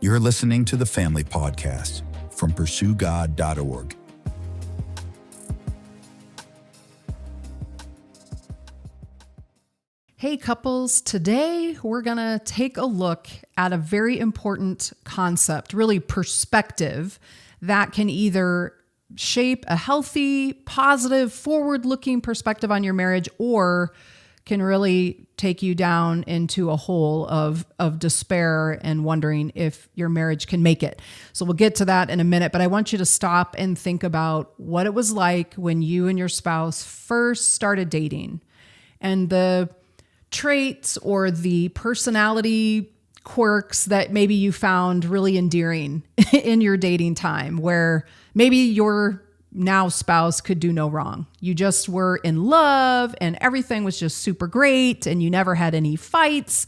You're listening to the Family Podcast from PursueGOD.org. Hey couples, today we're going to take a look at a very important concept, really perspective, that can either shape a healthy, positive, forward-looking perspective on your marriage or can really take you down into a hole of despair and wondering if your marriage can make it. So we'll get to that in a minute, but I want you to stop and think about what it was like when you and your spouse first started dating and the traits or the personality quirks that maybe you found really endearing in your dating time, where maybe your now spouse could do no wrong. You just were in love and everything was just super great and you never had any fights.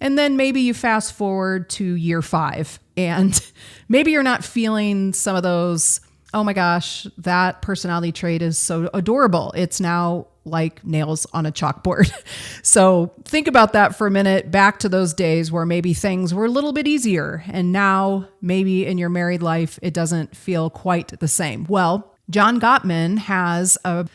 And then maybe you fast forward to year 5 and maybe you're not feeling some of those, oh my gosh, that personality trait is so adorable. It's now like nails on a chalkboard. So think about that for a minute, back to those days where maybe things were a little bit easier. And now maybe in your married life, it doesn't feel quite the same. Well, John Gottman has an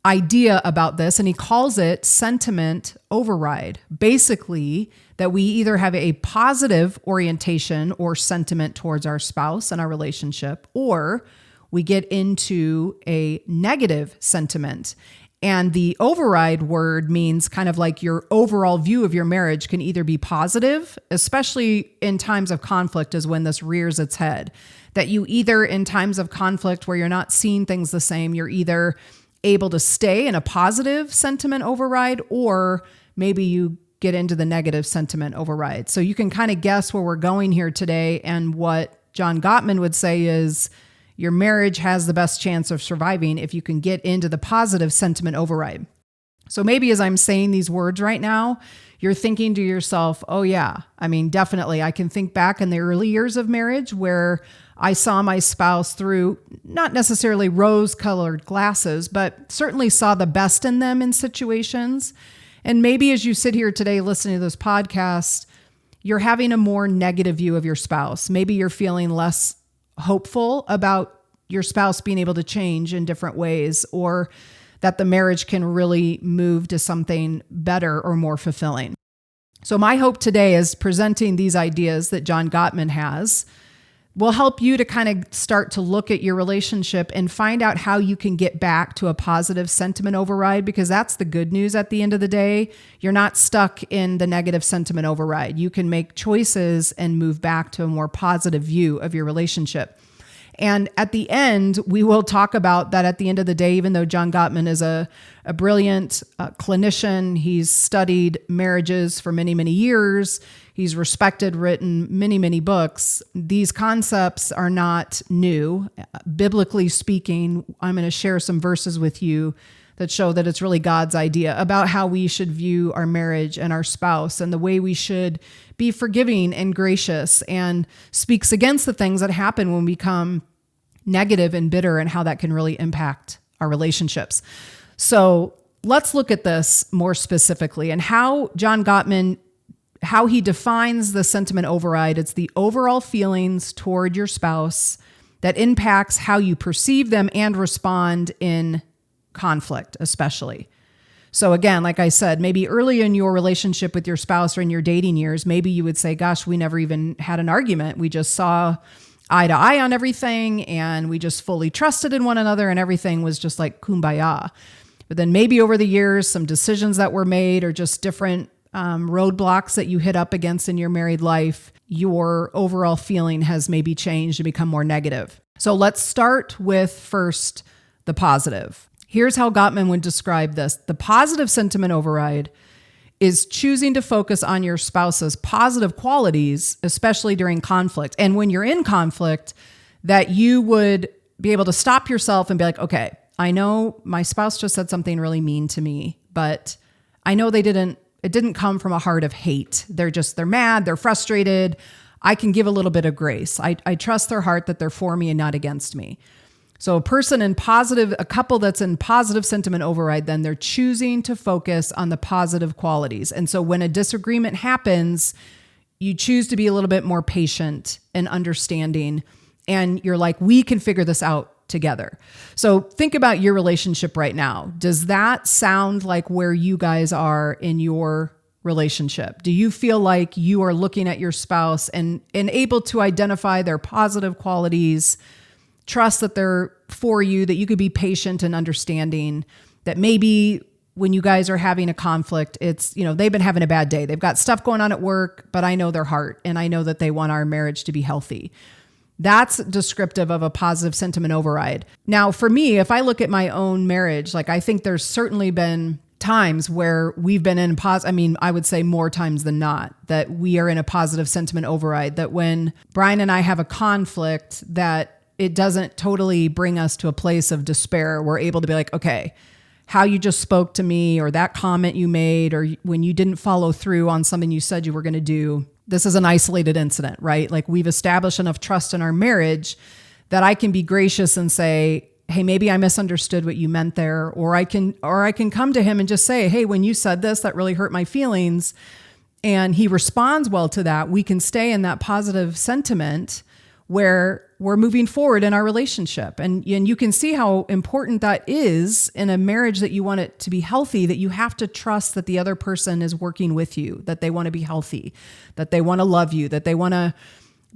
idea about this, and he calls it sentiment override. Basically, that we either have a positive orientation or sentiment towards our spouse and our relationship, or we get into a negative sentiment. And the override word means kind of like your overall view of your marriage can either be positive, especially in times of conflict is when this rears its head. That you either in times of conflict where you're not seeing things the same, you're either able to stay in a positive sentiment override, or maybe you get into the negative sentiment override. So you can kind of guess where we're going here today. And what John Gottman would say is your marriage has the best chance of surviving if you can get into the positive sentiment override. So maybe as I'm saying these words right now, you're thinking to yourself, oh yeah, I mean, definitely. I can think back in the early years of marriage where I saw my spouse through not necessarily rose-colored glasses, but certainly saw the best in them in situations. And maybe as you sit here today listening to this podcast, you're having a more negative view of your spouse. Maybe you're feeling less hopeful about your spouse being able to change in different ways, or that the marriage can really move to something better or more fulfilling. So my hope today is presenting these ideas that John Gottman has will help you to kind of start to look at your relationship and find out how you can get back to a positive sentiment override, because that's the good news at the end of the day. You're not stuck in the negative sentiment override. You can make choices and move back to a more positive view of your relationship. And at the end, we will talk about that at the end of the day, even though John Gottman is a brilliant clinician, he's studied marriages for many, many years. He's respected, written many, many books. These concepts are not new. Biblically speaking, I'm going to share some verses with you that show that it's really God's idea about how we should view our marriage and our spouse and the way we should be forgiving and gracious, and speaks against the things that happen when we become negative and bitter and how that can really impact our relationships. So let's look at this more specifically and how John Gottman, how he defines the sentiment override. It's the overall feelings toward your spouse that impacts how you perceive them and respond in conflict, especially. So again, like I said, maybe early in your relationship with your spouse or in your dating years, maybe you would say, gosh, we never even had an argument. We just saw eye to eye on everything and we just fully trusted in one another and everything was just like kumbaya. But then maybe over the years, some decisions that were made or just different roadblocks that you hit up against in your married life, your overall feeling has maybe changed and become more negative. So let's start with first the positive. Here's how Gottman would describe this. The positive sentiment override is choosing to focus on your spouse's positive qualities, especially during conflict. And when you're in conflict, that you would be able to stop yourself and be like, okay, I know my spouse just said something really mean to me, but I know it didn't come from a heart of hate. They're mad, they're frustrated. I can give a little bit of grace. I trust their heart that they're for me and not against me. So a couple that's in positive sentiment override, then they're choosing to focus on the positive qualities. And so when a disagreement happens, you choose to be a little bit more patient and understanding, and you're like, we can figure this out together. So think about your relationship right now. Does that sound like where you guys are in your relationship? Do you feel like you are looking at your spouse and able to identify their positive qualities, trust that they're for you, that you could be patient and understanding, that maybe when you guys are having a conflict, it's, they've been having a bad day. They've got stuff going on at work, but I know their heart and I know that they want our marriage to be healthy. That's descriptive of a positive sentiment override. Now, for me, if I look at my own marriage, I think there's certainly been times where we've been in I would say more times than not, that we are in a positive sentiment override, that when Bryan and I have a conflict, that it doesn't totally bring us to a place of despair. We're able to be like, okay, how you just spoke to me, or that comment you made, or when you didn't follow through on something you said you were going to do, this is an isolated incident, right? We've established enough trust in our marriage that I can be gracious and say, hey, maybe I misunderstood what you meant there. Or I can come to him and just say, hey, when you said this, that really hurt my feelings. And he responds well to that. We can stay in that positive sentiment where we're moving forward in our relationship. And you can see how important that is in a marriage that you want it to be healthy, that you have to trust that the other person is working with you, that they want to be healthy, that they want to love you, that they want to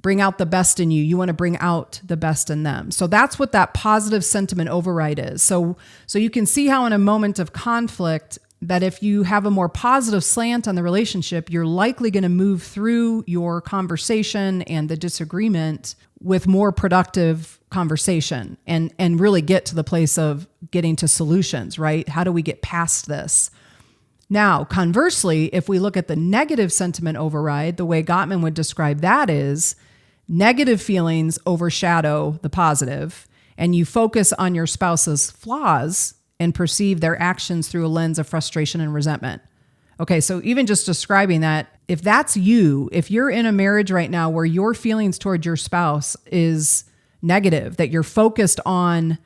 bring out the best in you. You want to bring out the best in them. So that's what that positive sentiment override is. So you can see how in a moment of conflict, that if you have a more positive slant on the relationship, you're likely going to move through your conversation and the disagreement with more productive conversation and really get to the place of getting to solutions, right? How do we get past this? Now, conversely, if we look at the negative sentiment override, the way Gottman would describe that is negative feelings overshadow the positive, and you focus on your spouse's flaws and perceive their actions through a lens of frustration and resentment. Okay, so even just describing that, if that's you, if you're in a marriage right now where your feelings toward your spouse is negative, that you're focused on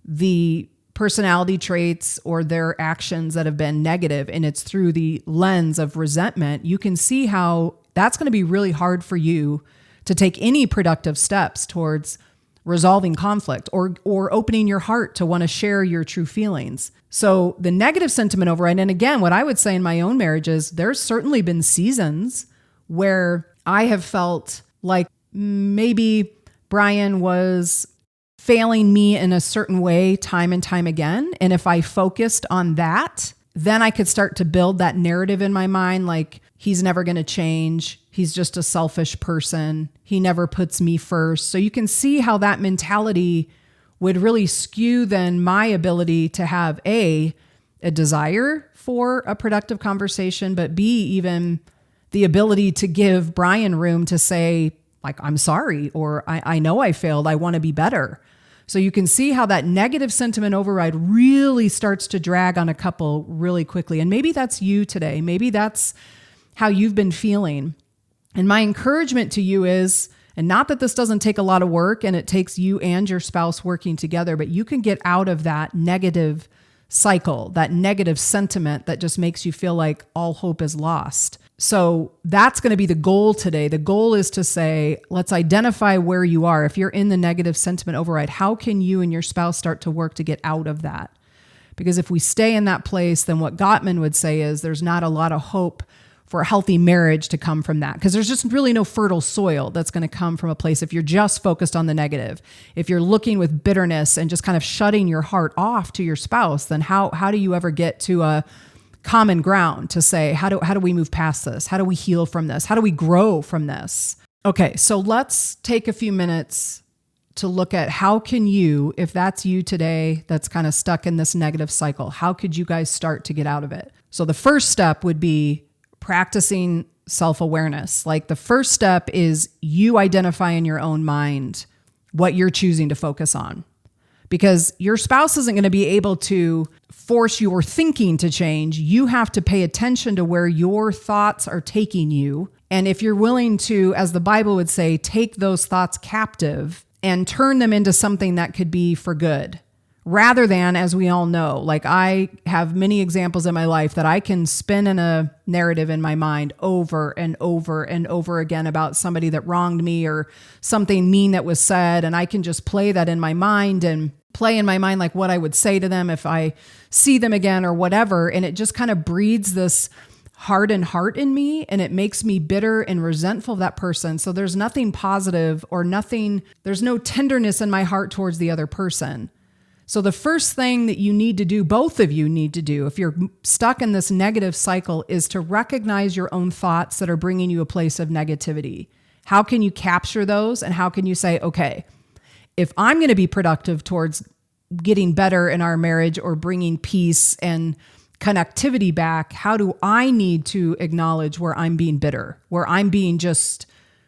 the personality traits or their actions that have been negative, and it's through the lens of resentment, you can see how that's going to be really hard for you to take any productive steps towards resolving conflict or opening your heart to want to share your true feelings. So the negative sentiment override, and again, what I would say in my own marriage is there's certainly been seasons where I have felt like maybe Bryan was failing me in a certain way time and time again. And if I focused on that, then I could start to build that narrative in my mind, like he's never going to change. He's just a selfish person. He never puts me first. So you can see how that mentality would really skew then my ability to have a desire for a productive conversation, but B, even the ability to give Bryan room to say, like, I'm sorry, or I know I failed. I want to be better. So you can see how that negative sentiment override really starts to drag on a couple really quickly. And maybe that's you today. Maybe that's how you've been feeling. And my encouragement to you is, and not that this doesn't take a lot of work and it takes you and your spouse working together, but you can get out of that negative cycle, that negative sentiment that just makes you feel like all hope is lost. So that's going to be the goal today. The goal is to say, let's identify where you are. If you're in the negative sentiment override, how can you and your spouse start to work to get out of that? Because if we stay in that place, then what Gottman would say is there's not a lot of hope for a healthy marriage to come from that, because there's just really no fertile soil that's going to come from a place if you're just focused on the negative. If you're looking with bitterness and just kind of shutting your heart off to your spouse, then how do you ever get to a common ground to say, how do we move past this? How do we heal from this? How do we grow from this? Okay, so let's take a few minutes to look at how can you, if that's you today, that's kind of stuck in this negative cycle, how could you guys start to get out of it? So the first step would be practicing self-awareness. Like the first step is you identify in your own mind what you're choosing to focus on, because your spouse isn't going to be able to force your thinking to change. You have to pay attention to where your thoughts are taking you. And if you're willing to, as the Bible would say, take those thoughts captive and turn them into something that could be for good, rather than, as we all know, like I have many examples in my life that I can spin in a narrative in my mind over and over and over again about somebody that wronged me or something mean that was said. And I can just play that in my mind and play in my mind like what I would say to them if I see them again or whatever. And it just kind of breeds this hardened heart in me, and it makes me bitter and resentful of that person. So there's nothing positive or there's no tenderness in my heart towards the other person. So the first thing that you need to do, both of you need to do, if you're stuck in this negative cycle, is to recognize your own thoughts that are bringing you a place of negativity. How can you capture those? And how can you say, okay, if I'm going to be productive towards getting better in our marriage or bringing peace and connectivity back, how do I need to acknowledge where I'm being bitter, where I'm being just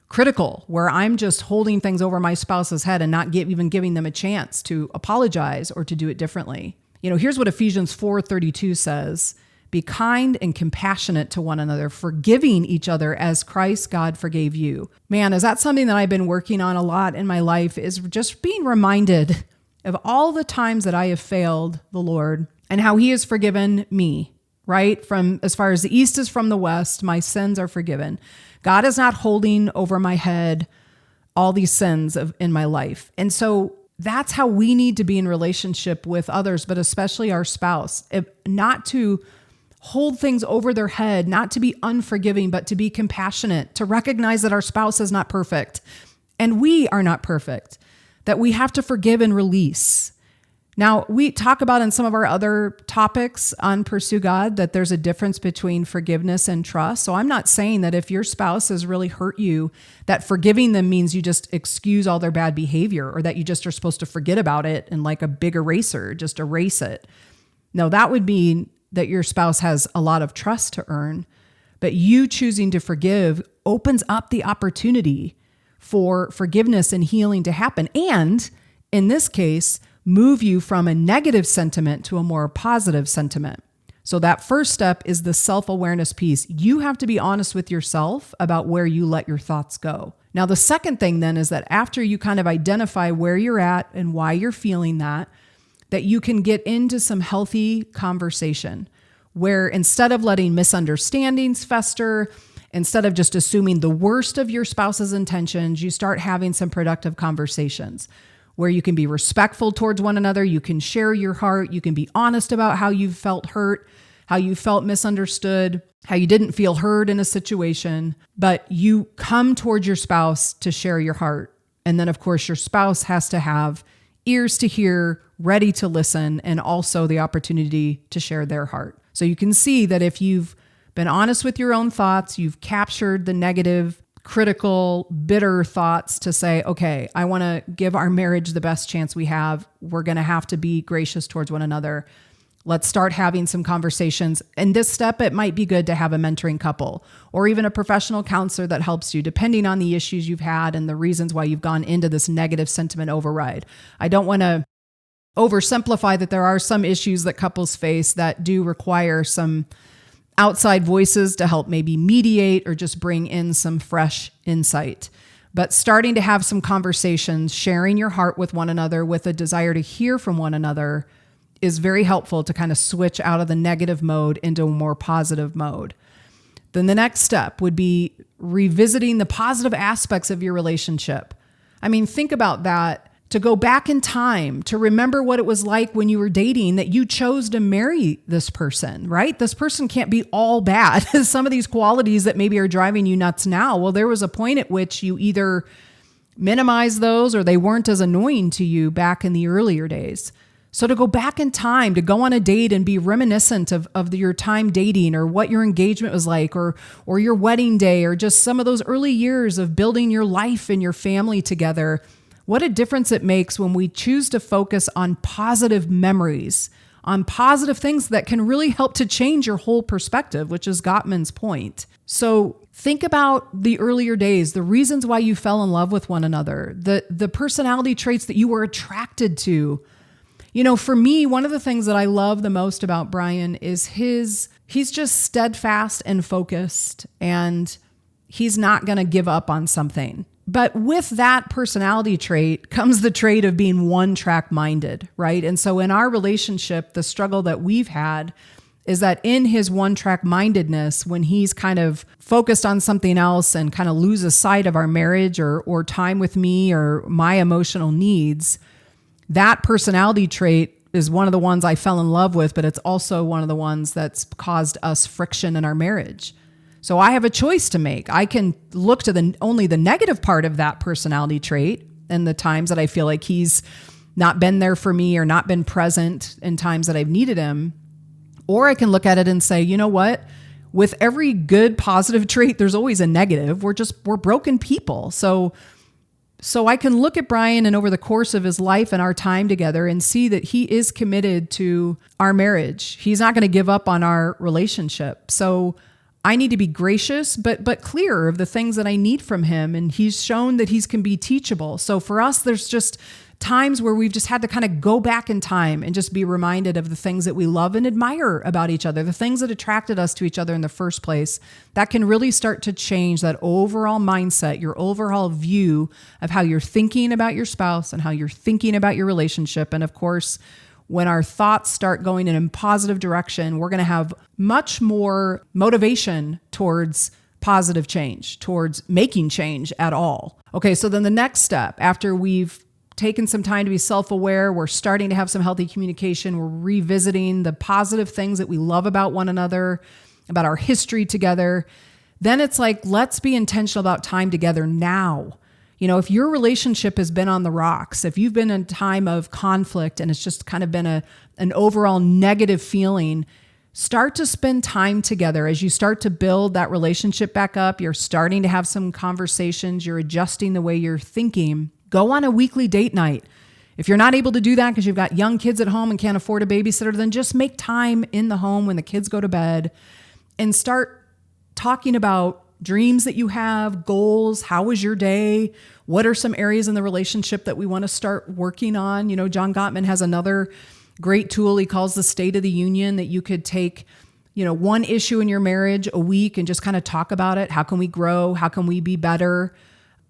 critical, where I'm just holding things over my spouse's head and not even giving them a chance to apologize or to do it differently? Here's what Ephesians 4:32 says: be kind and compassionate to one another, forgiving each other as Christ God forgave you. Man, is that something that I've been working on a lot in my life, is just being reminded of all the times that I have failed the Lord and how he has forgiven me, right? From as far as the east is from the west, my sins are forgiven. God is not holding over my head all these sins in my life. And so that's how we need to be in relationship with others, but especially our spouse, not to hold things over their head, not to be unforgiving, but to be compassionate, to recognize that our spouse is not perfect and we are not perfect, that we have to forgive and release. Now, we talk about in some of our other topics on Pursue God that there's a difference between forgiveness and trust. So I'm not saying that if your spouse has really hurt you, that forgiving them means you just excuse all their bad behavior, or that you just are supposed to forget about it and like a big eraser, just erase it. No, that would mean that your spouse has a lot of trust to earn, but you choosing to forgive opens up the opportunity for forgiveness and healing to happen. And in this case, move you from a negative sentiment to a more positive sentiment. So that first step is the self-awareness piece. You have to be honest with yourself about where you let your thoughts go. Now, the second thing then is that after you kind of identify where you're at and why you're feeling that you can get into some healthy conversation where instead of letting misunderstandings fester, instead of just assuming the worst of your spouse's intentions, you start having some productive conversations where you can be respectful towards one another, you can share your heart, you can be honest about how you felt hurt, how you felt misunderstood, how you didn't feel heard in a situation, but you come towards your spouse to share your heart. And then, of course, your spouse has to have ears to hear, ready to listen, and also the opportunity to share their heart. So you can see that if you've been honest with your own thoughts, you've captured the negative, critical, bitter thoughts to say, okay, I want to give our marriage the best chance we have. We're going to have to be gracious towards one another. Let's start having some conversations. In this step, it might be good to have a mentoring couple or even a professional counselor that helps you, depending on the issues you've had and the reasons why you've gone into this negative sentiment override. I don't want to oversimplify that there are some issues that couples face that do require some outside voices to help maybe mediate or just bring in some fresh insight. But starting to have some conversations, sharing your heart with one another with a desire to hear from one another is very helpful to kind of switch out of the negative mode into a more positive mode. Then the next step would be revisiting the positive aspects of your relationship. I mean, think about that. To go back in time, to remember what it was like when you were dating, that you chose to marry this person, right? This person can't be all bad. Some of these qualities that maybe are driving you nuts now, well, there was a point at which you either minimized those or they weren't as annoying to you back in the earlier days. So to go back in time, to go on a date and be reminiscent of your time dating or what your engagement was like or your wedding day or just some of those early years of building your life and your family together. What a difference it makes when we choose to focus on positive memories, on positive things that can really help to change your whole perspective, which is Gottman's point. So think about the earlier days, the reasons why you fell in love with one another, the personality traits that you were attracted to. You know, for me, one of the things that I love the most about Bryan is he's just steadfast and focused, and he's not going to give up on something. But with that personality trait comes the trait of being one-track minded, right? And so in our relationship, the struggle that we've had is that in his one-track mindedness, when he's kind of focused on something else and kind of loses sight of our marriage or time with me or my emotional needs, that personality trait is one of the ones I fell in love with, but it's also one of the ones that's caused us friction in our marriage. So I have a choice to make. I can look to only the negative part of that personality trait and the times that I feel like he's not been there for me or not been present in times that I've needed him. Or I can look at it and say, you know what? With every good positive trait, there's always a negative. We're broken people. So I can look at Bryan and over the course of his life and our time together and see that he is committed to our marriage. He's not going to give up on our relationship. So I need to be gracious, but clear of the things that I need from him. And he's shown that he can be teachable. So for us, there's just times where we've just had to kind of go back in time and just be reminded of the things that we love and admire about each other, the things that attracted us to each other in the first place. That can really start to change that overall mindset, your overall view of how you're thinking about your spouse and how you're thinking about your relationship. And of course, when our thoughts start going in a positive direction, we're going to have much more motivation towards positive change, towards making change at all. Okay, so then the next step, after we've taken some time to be self-aware, we're starting to have some healthy communication, we're revisiting the positive things that we love about one another, about our history together, then it's like, let's be intentional about time together now. You know, if your relationship has been on the rocks, if you've been in a time of conflict and it's just kind of been an overall negative feeling, start to spend time together. As you start to build that relationship back up, you're starting to have some conversations, you're adjusting the way you're thinking. Go on a weekly date night. If you're not able to do that because you've got young kids at home and can't afford a babysitter, then just make time in the home when the kids go to bed and start talking about dreams that you have, goals. How was your day? What are some areas in the relationship that we want to start working on? You know, John Gottman has another great tool he calls the State of the Union, that you could take, you know, one issue in your marriage a week and just kind of talk about it. How can we grow? How can we be better?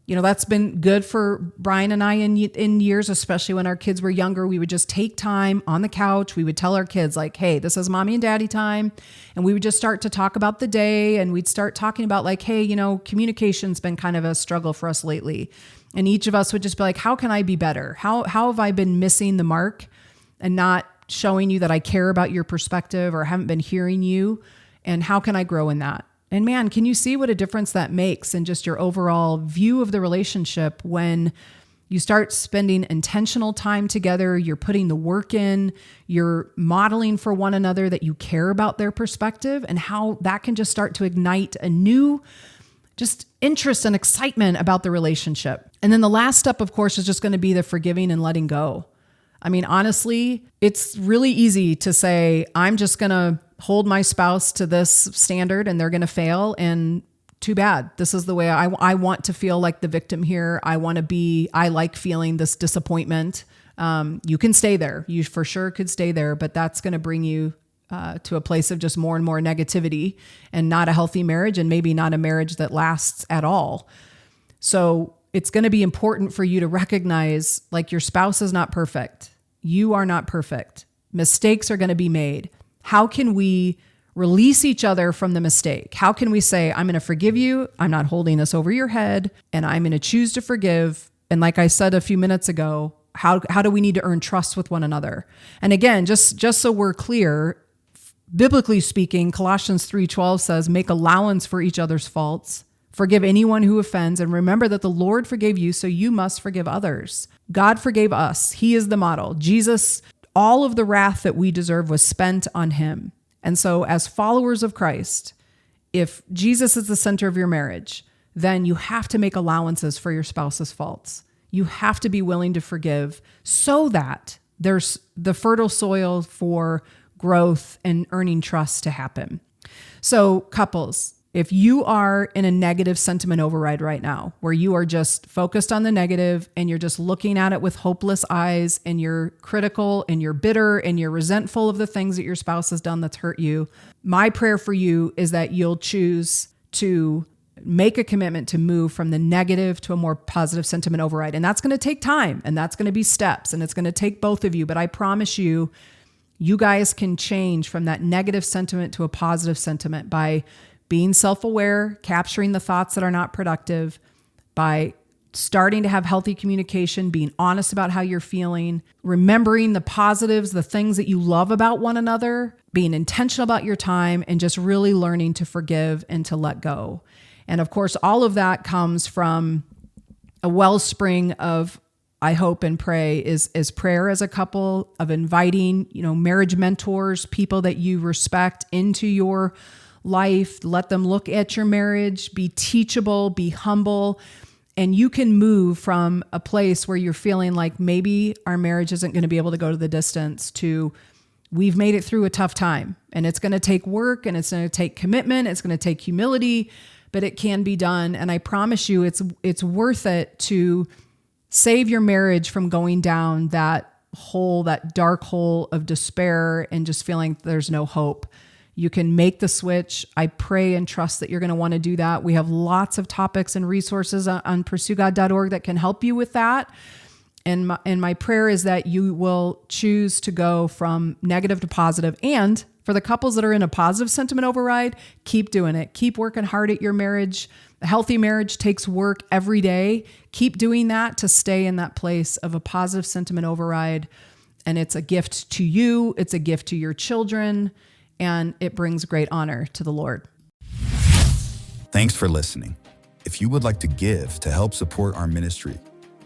You know, that's been good for Bryan and I in years, especially when our kids were younger. We would just take time on the couch. We would tell our kids like, hey, this is mommy and daddy time. And we would just start to talk about the day. And we'd start talking about like, hey, you know, communication's been kind of a struggle for us lately. And each of us would just be like, how can I be better? How have I been missing the mark and not showing you that I care about your perspective or haven't been hearing you? And how can I grow in that? And man, can you see what a difference that makes in just your overall view of the relationship when you start spending intentional time together, you're putting the work in, you're modeling for one another that you care about their perspective, and how that can just start to ignite a new just interest and excitement about the relationship. And then the last step, of course, is just going to be the forgiving and letting go. I mean, honestly, it's really easy to say, I'm just going to hold my spouse to this standard and they're going to fail. And too bad. This is the way I want to feel like the victim here. I like feeling this disappointment. You can stay there. You for sure could stay there, but that's going to bring you to a place of just more and more negativity and not a healthy marriage, and maybe not a marriage that lasts at all. So it's going to be important for you to recognize like your spouse is not perfect. You are not perfect. Mistakes are going to be made. How can we release each other from the mistake? How can we say, I'm going to forgive you. I'm not holding this over your head, and I'm going to choose to forgive. And like I said a few minutes ago, how do we need to earn trust with one another? And again, just so we're clear, biblically speaking, Colossians 3:12 says, make allowance for each other's faults. Forgive anyone who offends, and remember that the Lord forgave you, so you must forgive others. God forgave us. He is the model. Jesus, all of the wrath that we deserve was spent on him. And so as followers of Christ, if Jesus is the center of your marriage, then you have to make allowances for your spouse's faults. You have to be willing to forgive so that there's the fertile soil for growth and earning trust to happen. So couples, if you are in a negative sentiment override right now, where you are just focused on the negative and you're just looking at it with hopeless eyes and you're critical and you're bitter and you're resentful of the things that your spouse has done that's hurt you, my prayer for you is that you'll choose to make a commitment to move from the negative to a more positive sentiment override. And that's going to take time, and that's going to be steps, and it's going to take both of you. But I promise you, you guys can change from that negative sentiment to a positive sentiment by being self-aware, capturing the thoughts that are not productive, by starting to have healthy communication, being honest about how you're feeling, remembering the positives, the things that you love about one another, being intentional about your time, and just really learning to forgive and to let go. And of course, all of that comes from a wellspring of, I hope and pray, is prayer as a couple, of inviting, marriage mentors, people that you respect into your life. Let them look at your marriage, be teachable, be humble. And you can move from a place where you're feeling like maybe our marriage isn't going to be able to go to the distance to we've made it through a tough time, and it's going to take work, and it's going to take commitment. It's going to take humility, but it can be done. And I promise you, it's worth it to save your marriage from going down that dark hole of despair and just feeling there's no hope. You can make the switch. I pray and trust that you're going to want to do that. We have lots of topics and resources on PursueGOD.org that can help you with that. And my prayer is that you will choose to go from negative to positive. And for the couples that are in a positive sentiment override, keep doing it. Keep working hard at your marriage. A healthy marriage takes work every day. Keep doing that to stay in that place of a positive sentiment override. And it's a gift to you. It's a gift to your children. And it brings great honor to the Lord. Thanks for listening. If you would like to give to help support our ministry,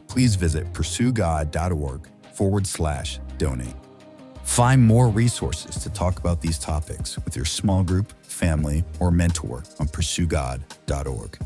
please visit PursueGOD.org/donate. Find more resources to talk about these topics with your small group, family, or mentor on PursueGOD.org.